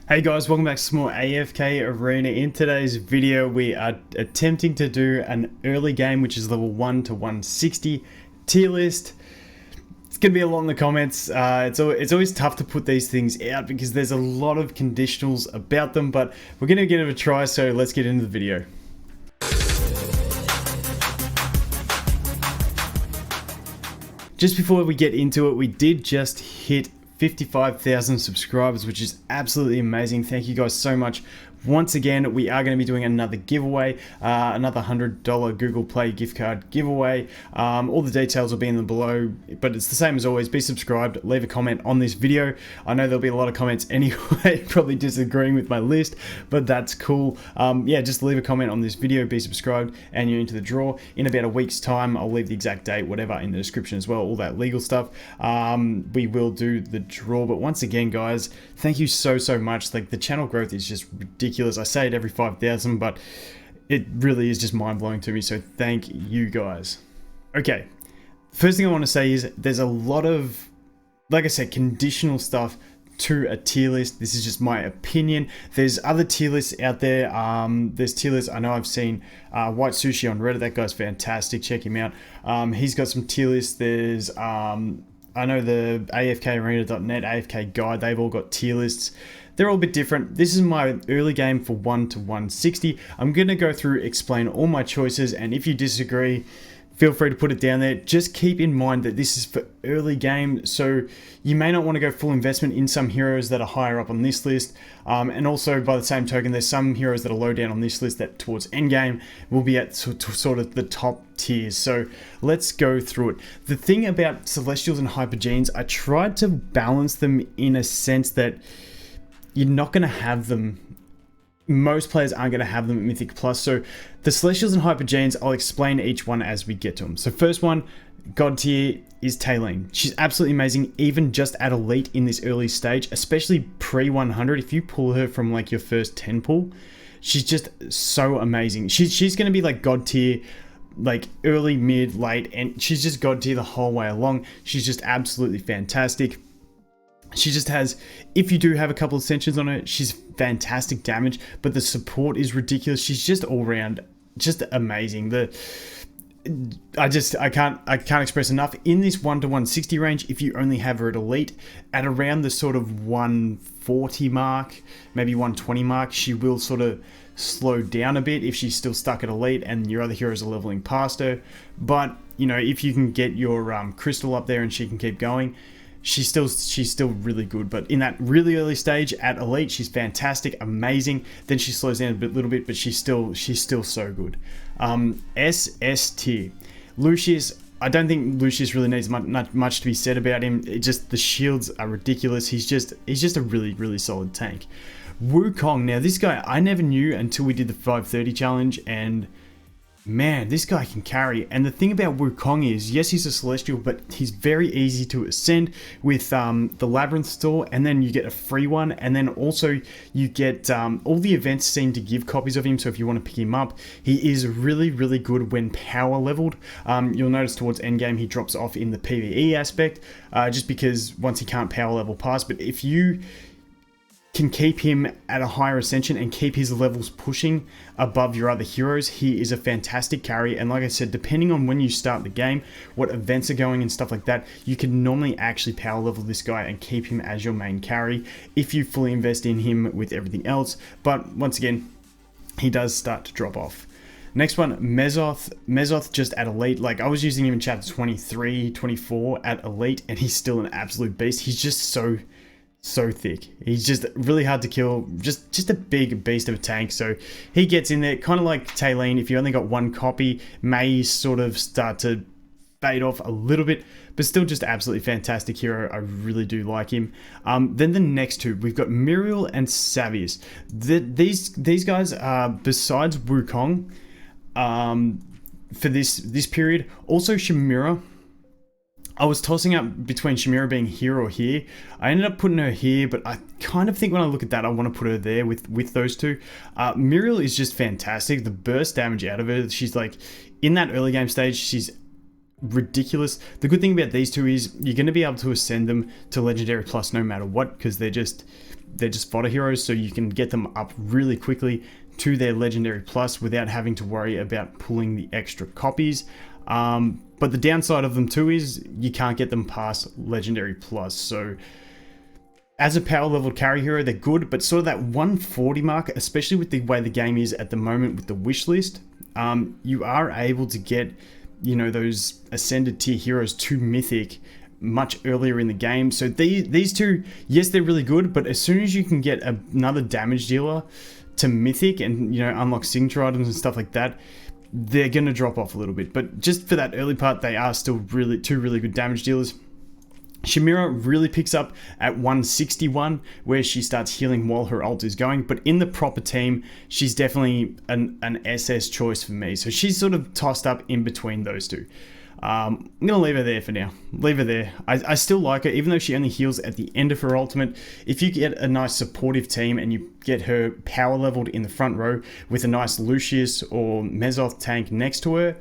Hey guys, welcome back to some more AFK Arena. In today's video, we are attempting to do an early game, which is level 1 to 160 tier list. It's going to be a lot in the comments. It's always tough to put these things out because there's a lot of conditionals about them, but we're going to give it a try, so let's get into the video. Just before we get into it, we did just hit 55,000 subscribers, which is absolutely amazing. Thank you guys so much. Once again, we are going to be doing another giveaway, another $100 Google Play gift card giveaway. All the details will be in the below, but it's the same as always. Be subscribed, leave a comment on this video. I know there'll be a lot of comments anyway, probably disagreeing with my list, but that's cool. Yeah, just leave a comment on this video, be subscribed, and you're into the draw. In about a week's time, I'll leave the exact date, whatever, in the description as well, all that legal stuff. We will do the draw, but once again, guys, thank you so much. Like, the channel growth is just ridiculous. I say it every 5,000, but it really is just mind-blowing to me, so thank you guys. Okay, first thing I want to say is there's a lot of, like I said, conditional stuff to a tier list. This is just my opinion. There's other tier lists out there. There's tier lists. I know I've seen White Sushi on Reddit. That guy's fantastic. Check him out. He's got some tier lists. There's I know the AFKarena.net, AFK Guide, they've all got tier lists. They're all a bit different. This is my early game for 1 to 160. I'm going to go through, explain all my choices, and if you disagree, feel free to put it down there. Just keep in mind that this is for early game, so you may not want to go full investment in some heroes that are higher up on this list. And also, by the same token, there's some heroes that are low down on this list that towards end game will be at sort of the top tiers. So let's go through it. The thing about Celestials and Hypergenes, I tried to balance them in a sense that you're not going to have them. Most players aren't going to have them at Mythic Plus. So the Celestials and Hypergenes, I'll explain each one as we get to them. So first one, God tier, is Taylene. She's absolutely amazing, even just at Elite in this early stage, especially pre-100. If you pull her from like your first 10 pull, she's just so amazing. She's going to be like God tier, like early, mid, late, and she's just God tier the whole way along. She's just absolutely fantastic. She just has, if you do have a couple of ascensions on her, she's fantastic damage, but the support is ridiculous. She's just all around just amazing. I can't express enough. In this 1 to 160 range, if you only have her at Elite, at around the sort of 140 mark, maybe 120 mark, she will sort of slow down a bit if she's still stuck at Elite and your other heroes are leveling past her. But, you know, if you can get your Crystal up there and she can keep going, she's still really good. But in that really early stage at Elite, she's fantastic, amazing. Then she slows down a little bit, but she's still so good. SS tier, Lucius. I don't think Lucius really needs much to be said about him. The shields are ridiculous. He's just a really solid tank. Wukong. Now this guy I never knew until we did the 530 challenge, and man, this guy can carry. And the thing about Wukong is, yes, he's a Celestial, but he's very easy to ascend with the Labyrinth store, and then you get a free one, and then also you get all the events seem to give copies of him, so if you want to pick him up, he is really good when power leveled. You'll notice towards endgame he drops off in the PvE aspect, just because once he can't power level past, but if you can keep him at a higher ascension and keep his levels pushing above your other heroes, he is a fantastic carry. And like I said, depending on when you start the game, what events are going and stuff like that, you can normally actually power level this guy and keep him as your main carry if you fully invest in him with everything else. But once again, he does start to drop off. Next one, Mezoth just at Elite. Like, I was using him in chapter 23, 24 at Elite, and he's still an absolute beast. He's just so thick. He's just really hard to kill. Just a big beast of a tank. So he gets in there, kind of like Taylene. If you only got one copy, may sort of start to fade off a little bit, but still just absolutely fantastic hero. I really do like him. Then the next two, we've got Muriel and Savius. These guys are, besides Wukong, for this period, also Shamira. I was tossing up between Shamira being here or here. I ended up putting her here, but I kind of think when I look at that, I want to put her there with those two. Muriel is just fantastic. The burst damage out of her, she's like, in that early game stage, she's ridiculous. The good thing about these two is you're going to be able to ascend them to Legendary Plus no matter what, because they're just fodder heroes, so you can get them up really quickly to their Legendary Plus without having to worry about pulling the extra copies. But the downside of them too is you can't get them past Legendary Plus. So as a power level carry hero, they're good, but sort of that 140 mark, especially with the way the game is at the moment with the wish list, you are able to get, you know, those ascended tier heroes to Mythic much earlier in the game. So these two, yes, they're really good, but as soon as you can get another damage dealer to Mythic and, you know, unlock signature items and stuff like that, they're going to drop off a little bit. But just for that early part, they are still two really good damage dealers. Shamira really picks up at 161, where she starts healing while her ult is going, but in the proper team, she's definitely an SS choice for me. So she's sort of tossed up in between those two. I'm going to leave her there for now. Leave her there. I still like her, even though she only heals at the end of her ultimate. If you get a nice supportive team and you get her power leveled in the front row with a nice Lucius or Mezoth tank next to her,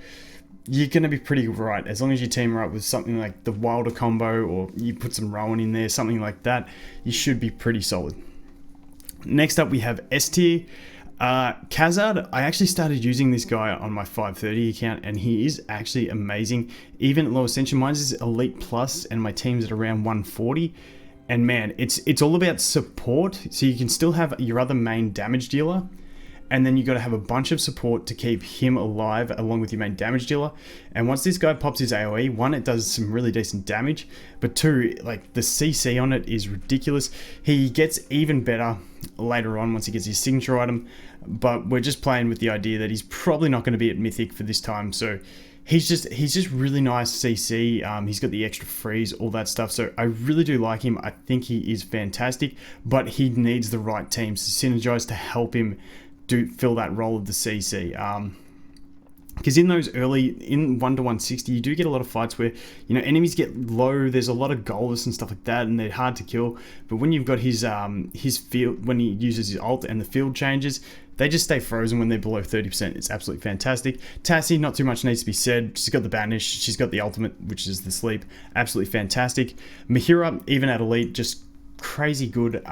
you're going to be pretty right. As long as you team her up with something like the Wilder combo, or you put some Rowan in there, something like that, you should be pretty solid. Next up, we have S tier. Cazza. I actually started using this guy on my 530 account, and he is actually amazing. Even at low ascension, mine is Elite Plus, and my team's at around 140. And man, it's all about support. So you can still have your other main damage dealer, and then you got to have a bunch of support to keep him alive along with your main damage dealer. And once this guy pops his AoE, one, it does some really decent damage, but two, like the CC on it is ridiculous. He gets even better later on once he gets his signature item, but we're just playing with the idea that he's probably not going to be at Mythic for this time. So he's just really nice CC. He's got the extra freeze, all that stuff. So I really do like him. I think he is fantastic, but he needs the right teams to synergize to help him fill that role of the CC. Because in those early, in 1 to 160, you do get a lot of fights where, you know, enemies get low, there's a lot of goalless and stuff like that, and they're hard to kill. But when you've got his field, when he uses his ult and the field changes, they just stay frozen when they're below 30%. It's absolutely fantastic. Tassie, not too much needs to be said. She's got the banish, she's got the ultimate, which is the sleep. Absolutely fantastic. Mahira, even at elite, just crazy good.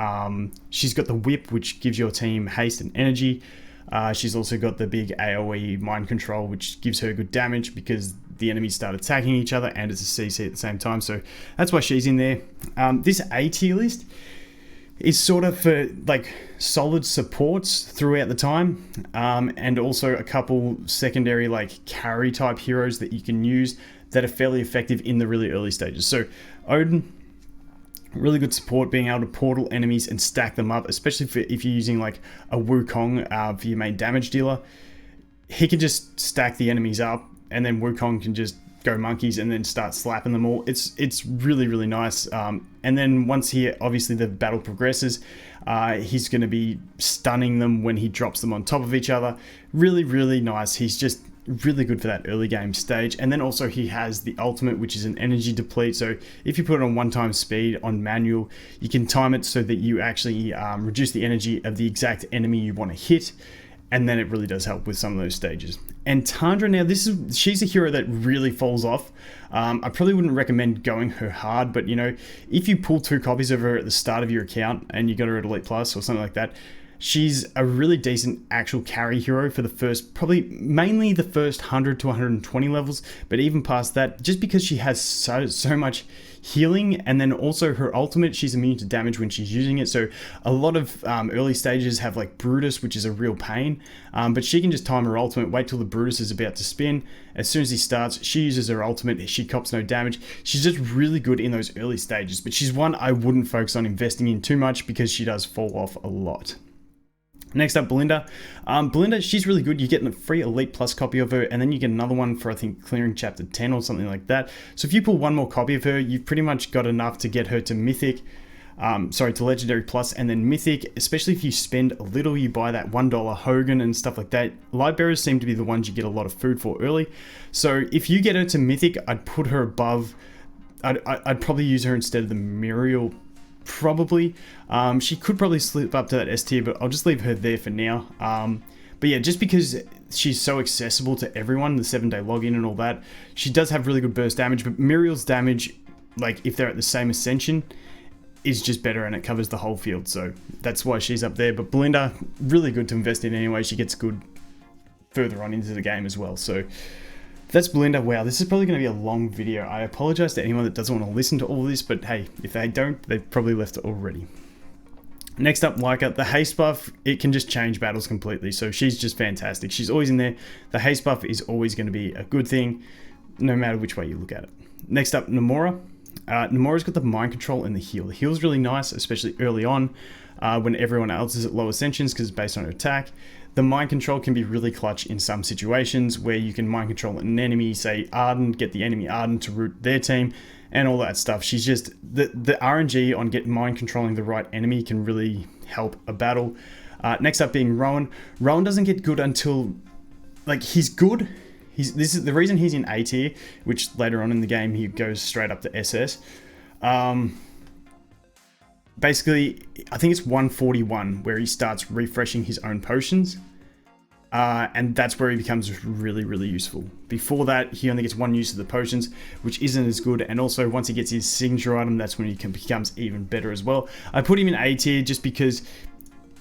She's got the whip, which gives your team haste and energy. She's also got the big AoE mind control, which gives her good damage because the enemies start attacking each other, and it's a CC at the same time. So that's why she's in there. This A tier list is sort of for like solid supports throughout the time, and also a couple secondary like carry type heroes that you can use that are fairly effective in the really early stages. So Odin, really good support, being able to portal enemies and stack them up, especially if you're using like a Wukong for your main damage dealer. He can just stack the enemies up, and then Wukong can just go monkeys and then start slapping them all. It's really, really nice. And then once obviously the battle progresses, he's going to be stunning them when he drops them on top of each other. Really, really nice. He's just really good for that early game stage. And then also he has the ultimate, which is an energy deplete. So if you put it on 1 time speed on manual, you can time it so that you actually reduce the energy of the exact enemy you want to hit, and then it really does help with some of those stages. And Tandra, now she's a hero that really falls off. I probably wouldn't recommend going her hard, but you know, if you pull 2 copies of her at the start of your account and you got her at Elite Plus or something like that, she's a really decent actual carry hero for the first, probably mainly the first 100 to 120 levels, but even past that, just because she has so much healing, and then also her ultimate, she's immune to damage when she's using it. So a lot of early stages have like Brutus, which is a real pain, but she can just time her ultimate, wait till the Brutus is about to spin. As soon as he starts, she uses her ultimate, she cops no damage. She's just really good in those early stages, but she's one I wouldn't focus on investing in too much because she does fall off a lot. Next up, Belinda. Belinda, she's really good. You get a free Elite Plus copy of her, and then you get another one for, I think, clearing Chapter 10 or something like that. So if you pull 1 more copy of her, you've pretty much got enough to get her to Mythic. To Legendary Plus, and then Mythic, especially if you spend a little, you buy that $1 Hogan and stuff like that. Lightbearers seem to be the ones you get a lot of food for early. So if you get her to Mythic, I'd put her above, I'd probably use her instead of the Muriel. Probably. She could probably slip up to that S tier, but I'll just leave her there for now. But yeah, just because she's so accessible to everyone, the 7-day login and all that, she does have really good burst damage, but Muriel's damage, like if they're at the same ascension, is just better and it covers the whole field. So that's why she's up there. But Belinda, really good to invest in anyway. She gets good further on into the game as well. So that's Belinda. Wow, this is probably going to be a long video. I apologize to anyone that doesn't want to listen to all this, but hey, if they don't, they've probably left it already. Next up, Leica, the haste buff, it can just change battles completely. So she's just fantastic. She's always in there. The haste buff is always going to be a good thing, no matter which way you look at it. Next up, Namora. Namora's got the mind control and the heal. The heal's really nice, especially early on when everyone else is at low ascensions because it's based on her attack. The mind control can be really clutch in some situations where you can mind control an enemy, say Arden, get the enemy Arden to root their team and all that stuff. She's just, the RNG on mind controlling the right enemy can really help a battle. Next up being Rowan. Rowan doesn't get good until, like, he's good. This is the reason he's in A tier, which later on in the game he goes straight up to SS. Basically, I think it's 141 where he starts refreshing his own potions. And that's where he becomes really, really useful. Before that, he only gets one use of the potions, which isn't as good. And also, once he gets his signature item, that's when he becomes even better as well. I put him in A tier just because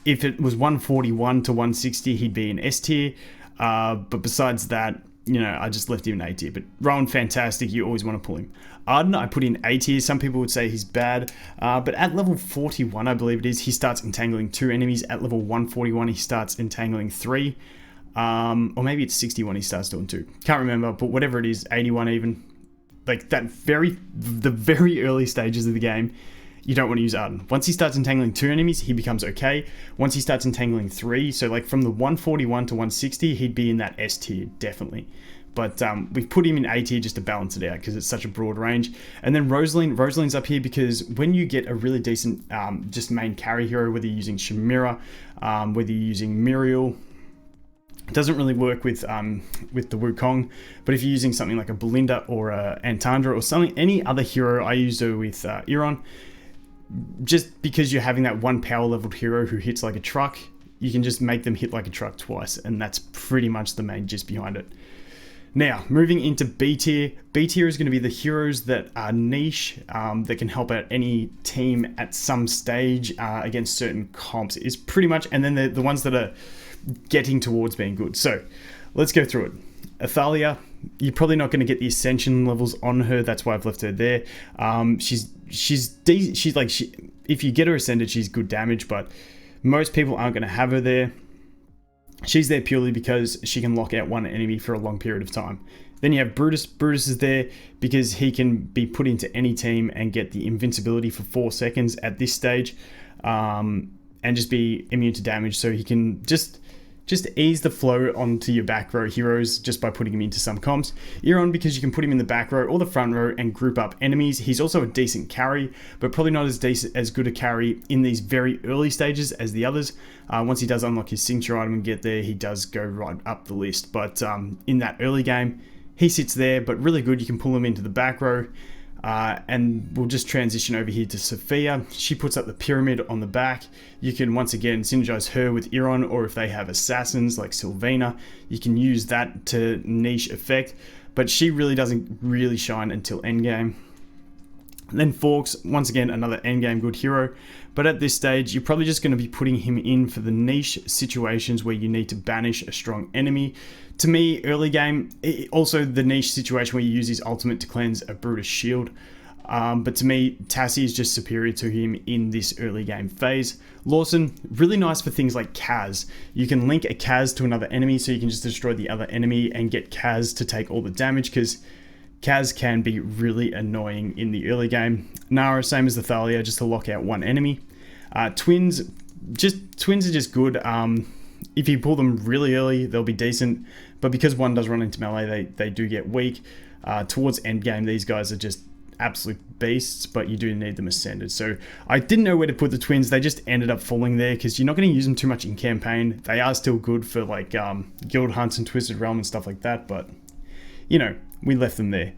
if it was 141 to 160, he'd be in S tier. But besides that, you know, I just left him in A tier. But Rowan, fantastic. You always want to pull him. Arden, I put in A tier. Some people would say he's bad. But at level 41, I believe it is, he starts entangling 2 enemies. At level 141, he starts entangling 3. Or maybe it's 61 he starts doing 2. Can't remember, but whatever it is, 81 even. Like the very early stages of the game, you don't want to use Arden. Once he starts entangling 2 enemies, he becomes okay. Once he starts entangling 3, so like from the 141 to 160, he'd be in that S tier, definitely. But we've put him in A tier just to balance it out because it's such a broad range. And then Rosalind's up here because when you get a really decent just main carry hero, whether you're using Shamira, whether you're using Muriel, it doesn't really work with the Wukong, but if you're using something like a Belinda or a Tandra or something, any other hero, I used her with Iron, just because you're having that one power leveled hero who hits like a truck, you can just make them hit like a truck twice, and that's pretty much the main gist behind it. Now, moving into B tier. B tier is going to be the heroes that are niche, that can help out any team at some stage against certain comps. Is pretty much, and then the ones that are getting towards being good. So let's go through it. Athalia, you're probably not going to get the ascension levels on her. That's why I've left her there. If you get her ascended, she's good damage, but most people aren't going to have her there. She's there purely because she can lock out one enemy for a long period of time. Then you have Brutus. Brutus is there because he can be put into any team and get the invincibility for 4 seconds at this stage, and just be immune to damage. So he can just ease the flow onto your back row heroes just by putting him into some comps. Iron, because you can put him in the back row or the front row and group up enemies. He's also a decent carry, but probably not as good a carry in these very early stages as the others. Once he does unlock his signature item and get there, he does go right up the list. But in that early game, he sits there, but really good. You can pull him into the back row. And we'll just transition over here to Sofia. She puts up the pyramid on the back. You can once again synergize her with Iron, or if they have assassins like Sylvina, you can use that to niche effect, but she really doesn't really shine until endgame. And then Forks, once again, another endgame good hero, but at this stage, you're probably just going to be putting him in for the niche situations where you need to banish a strong enemy. To me, early game, also the niche situation where you use his ultimate to cleanse a Brutus shield. But to me, Tassie is just superior to him in this early game phase. Lawson, really nice for things like Kaz. You can link a Kaz to another enemy, so you can just destroy the other enemy and get Kaz to take all the damage, because Kaz can be really annoying in the early game. Nara, same as the Thalia, just to lock out one enemy. Twins are just good. If you pull them really early, they'll be decent, but because one does run into melee, they do get weak. Towards endgame, these guys are just absolute beasts, but you do need them ascended. So I didn't know where to put the twins. They just ended up falling there because you're not going to use them too much in campaign. They are still good for like guild hunts and Twisted Realm and stuff like that, but you know, we left them there.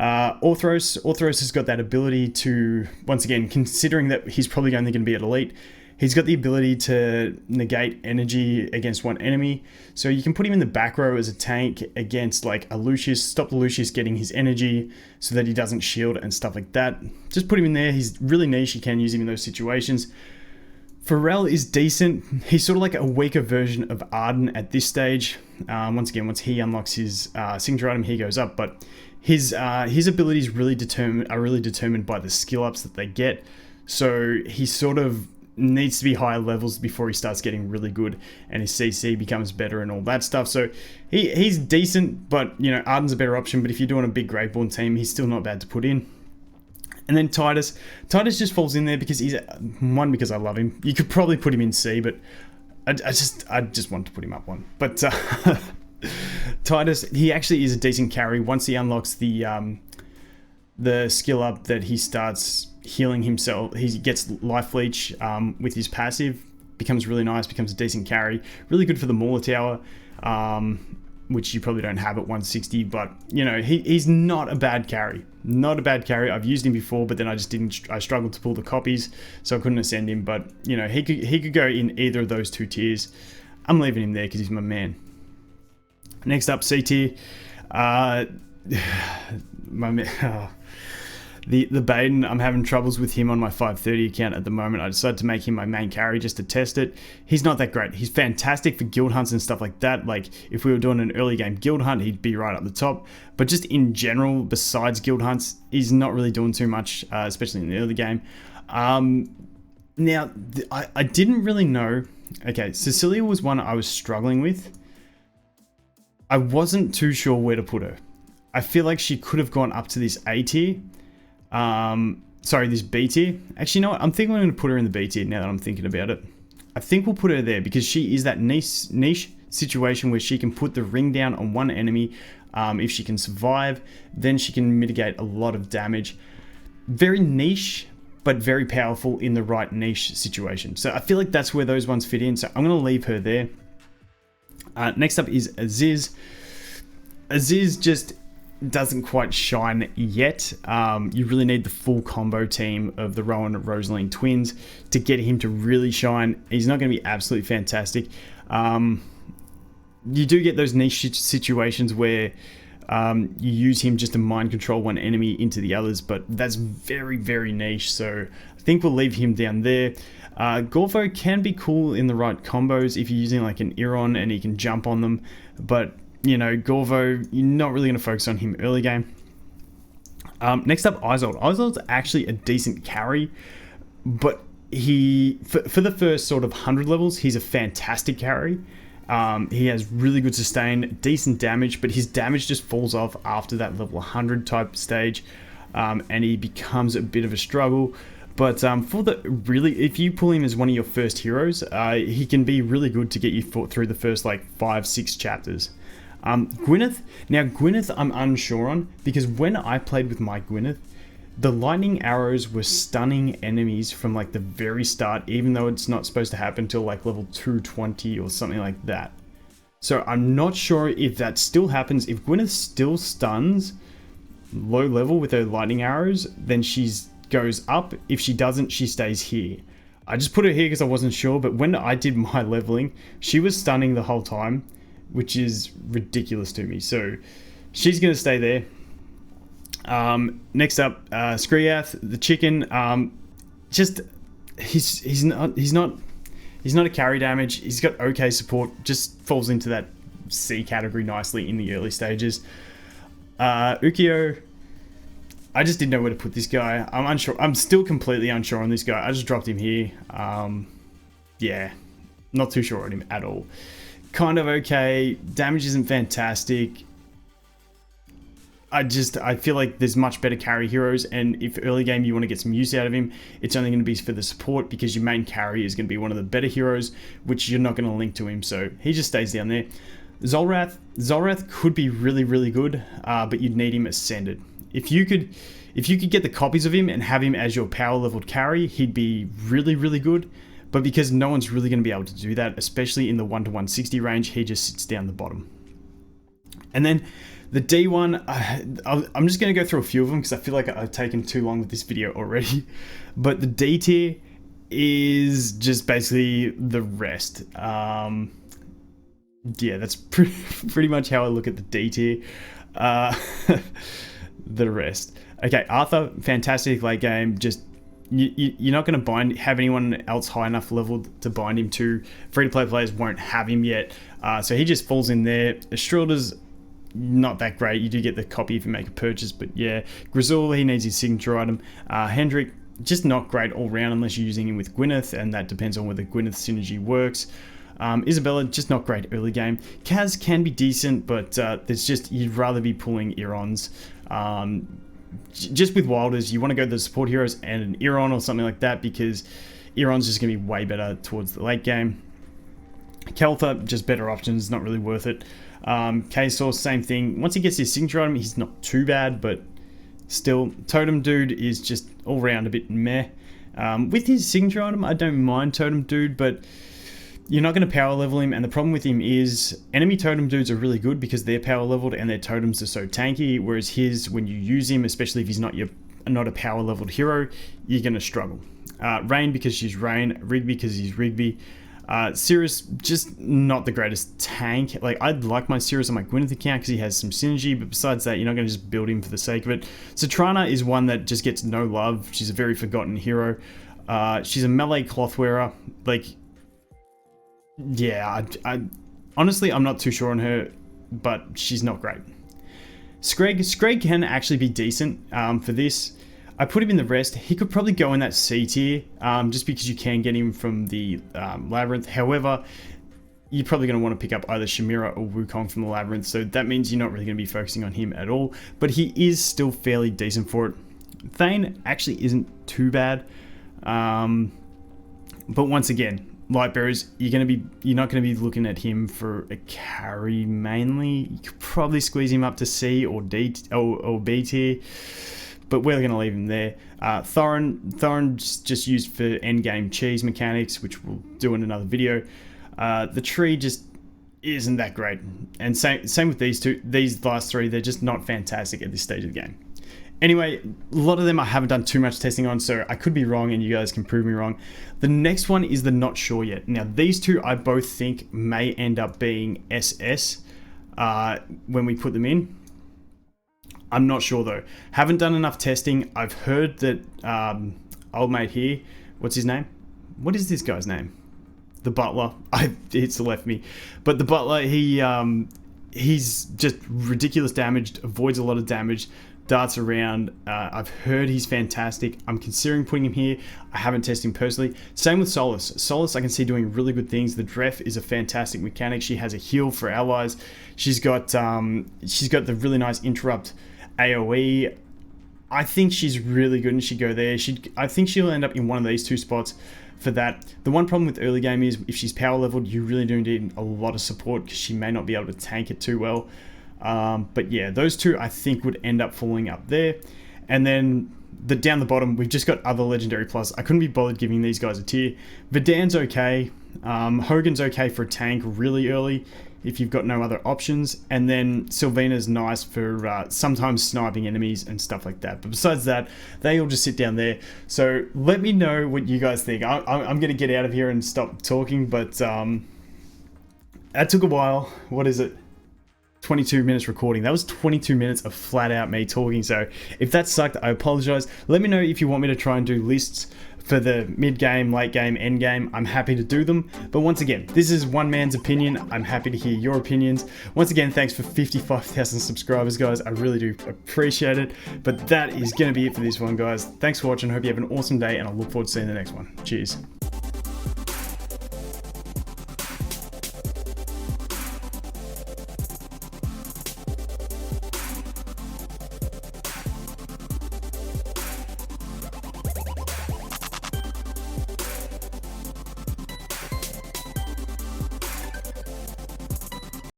Orthros has got that ability to, once again, considering that he's probably only going to be at elite, He's got the ability to negate energy against one enemy. So you can put him in the back row as a tank against like a Lucius, stop the Lucius getting his energy so that he doesn't shield and stuff like that. Just put him in there. He's really niche. You can use him in those situations. Pharrell is decent. He's sort of like a weaker version of Arden at this stage. Once again, once he unlocks his signature item, he goes up. But his abilities are really determined by the skill ups that they get. So he sort of needs to be higher levels before he starts getting really good and his CC becomes better and all that stuff. So he's decent, but you know, Arden's a better option. But if you're doing a big Greatborn team, he's still not bad to put in. And then Titus just falls in there because he's one, because I love him. You could probably put him in C, but I just want to put him up one. But Titus, he actually is a decent carry once he unlocks the skill up that he starts healing himself. He gets life leech with his passive, becomes really nice, becomes a decent carry, really good for the Mauler Tower, which you probably don't have at 160, but you know, he's not a bad carry. Not a bad carry. I've used him before, but then I struggled to pull the copies, so I couldn't ascend him. But you know, he could go in either of those two tiers. I'm leaving him there because he's my man. Next up, C tier. My man, the Baden, I'm having troubles with him on my 530 account at the moment. I decided to make him my main carry just to test it. He's not that great. He's fantastic for guild hunts and stuff like that. Like if we were doing an early game guild hunt, he'd be right up the top. But just in general, besides guild hunts, he's not really doing too much, especially in the early game. Now, I didn't really know. Okay, Cecilia was one I was struggling with. I wasn't too sure where to put her. I feel like she could have gone up to this A tier. Sorry, this B tier. Actually, you know what? I'm thinking I'm going to put her in the B tier now that I'm thinking about it. I think we'll put her there because she is that niche situation where she can put the ring down on one enemy. If she can survive, then she can mitigate a lot of damage. Very niche, but very powerful in the right niche situation. So I feel like that's where those ones fit in. So I'm going to leave her there. Next up is Aziz. Aziz just doesn't quite shine yet. You really need the full combo team of the Rowan and Rosaline twins to get him to really shine. He's not going to be absolutely fantastic. You do get those niche situations where you use him just to mind control one enemy into the others, but that's very, very niche. So I think we'll leave him down there. Gorvo can be cool in the right combos if you're using like an Iron and he can jump on them, but you know, Gorvo, you're not really going to focus on him early game. Next up, Aisel. Aisel's actually a decent carry, but he, for the first sort of 100 levels, he's a fantastic carry. He has really good sustain, decent damage, but his damage just falls off after that level 100 type stage, and he becomes a bit of a struggle. But for the really, if you pull him as one of your first heroes, he can be really good to get you through the first like 5-6 chapters. Winneth. Now Winneth I'm unsure on, because when I played with my Winneth, the lightning arrows were stunning enemies from like the very start, even though it's not supposed to happen until like level 220 or something like that. So I'm not sure if that still happens. If Winneth still stuns low level with her lightning arrows, then she goes up. If she doesn't, she stays here. I just put her here because I wasn't sure, but when I did my leveling, she was stunning the whole time, which is ridiculous to me. So she's going to stay there. Next up, Skriath, the chicken. Just he's not a carry damage. He's got okay support. Just falls into that C category nicely in the early stages. Lukio, I just didn't know where to put this guy. I'm unsure. I'm still completely unsure on this guy. I just dropped him here. Yeah, not too sure on him at all. Kind of okay. Damage isn't fantastic. I feel like there's much better carry heroes, and if early game you want to get some use out of him, it's only going to be for the support, because your main carry is going to be one of the better heroes, which you're not going to link to him, so he just stays down there. Zolrath could be really, really good, but you'd need him ascended. If you could get the copies of him and have him as your power leveled carry, he'd be really, really good. But because no one's really going to be able to do that, especially in the 1 to 160 range, he just sits down the bottom. And then the D1, I'm just going to go through a few of them because I feel like I've taken too long with this video already. But the D tier, is just basically the rest. Yeah, that's pretty much how I look at the D tier. The rest. Okay, Arthur, fantastic late game. Just you're not going to have anyone else high enough level to bind him to. Free-to-play players won't have him yet, so he just falls in there. Estrelda's not that great. You do get the copy if you make a purchase, but yeah. Grizzle, he needs his signature item. Hendrik, just not great all round unless you're using him with Winneth, and that depends on whether Gwyneth synergy works. Isabella, just not great early game. Caz can be decent, but there's just, you'd rather be pulling Irons. Just with Wilders, you want to go the support heroes and an Iron or something like that, because Iron's just going to be way better towards the late game. Keltha, just better options, not really worth it. K-Source, same thing. Once he gets his signature item, he's not too bad, but still, Totem Dude is just all round a bit meh. With his signature item, I don't mind Totem Dude, but you're not going to power level him, and the problem with him is enemy totem dudes are really good because they're power leveled and their totems are so tanky, whereas his, when you use him, especially if he's not a power leveled hero, you're going to struggle. Rain, because she's Rain. Rigby, because he's Rigby. Cirrus, just not the greatest tank. Like, I'd like my Cirrus on my Winneth account because he has some synergy, but besides that, you're not going to just build him for the sake of it. Citrana is one that just gets no love. She's a very forgotten hero. She's a melee cloth wearer. Like, yeah, I honestly, I'm not too sure on her, but she's not great. Screg can actually be decent for this. I put him in the rest. He could probably go in that C tier, just because you can get him from the Labyrinth. However, you're probably going to want to pick up either Shamira or Wukong from the Labyrinth, so that means you're not really going to be focusing on him at all, but he is still fairly decent for it. Thane actually isn't too bad, but once again, Lightbearers, you're not going to be looking at him for a carry mainly. You could probably squeeze him up to C or D or B tier, but we're going to leave him there. Thorin's just used for endgame cheese mechanics, which we'll do in another video. The tree just isn't that great, and same with these last three. They're just not fantastic at this stage of the game. Anyway, a lot of them I haven't done too much testing on, so I could be wrong and you guys can prove me wrong. The next one is the not sure yet. Now, these two I both think may end up being SS when we put them in. I'm not sure though. Haven't done enough testing. I've heard that old mate here, what's his name? What is this guy's name? The butler. It's left me. But the butler, he's just ridiculous damage, avoids a lot of damage, darts around. I've heard he's fantastic. I'm considering putting him here. I haven't tested him personally. Same with Solus. Solus I can see doing really good things. The Dref is a fantastic mechanic. She has a heal for allies. She's got the really nice interrupt AoE. I think she's really good and she'd go there. I think she'll end up in one of these two spots for that. The one problem with early game is if she's power leveled, you really do need a lot of support because she may not be able to tank it too well. But yeah, those two I think would end up falling up there. And then down the bottom, we've just got other Legendary Plus. I couldn't be bothered giving these guys a tier. Verdan's okay. Hogan's okay for a tank really early if you've got no other options. And then Sylvena's nice for sometimes sniping enemies and stuff like that. But besides that, they all just sit down there. So let me know what you guys think. I'm going to get out of here and stop talking, but that took a while. What is it? 22 minutes recording. That was 22 minutes of flat out me talking, so if that sucked, I apologize. Let me know if you want me to try and do lists for the mid game, late game, end game. I'm happy to do them, but once again, this is one man's opinion. I'm happy to hear your opinions. Once again, thanks for 55,000 subscribers, guys. I really do appreciate it, but that is going to be it for this one, guys. Thanks for watching. Hope you have an awesome day, and I look forward to seeing the next one. Cheers.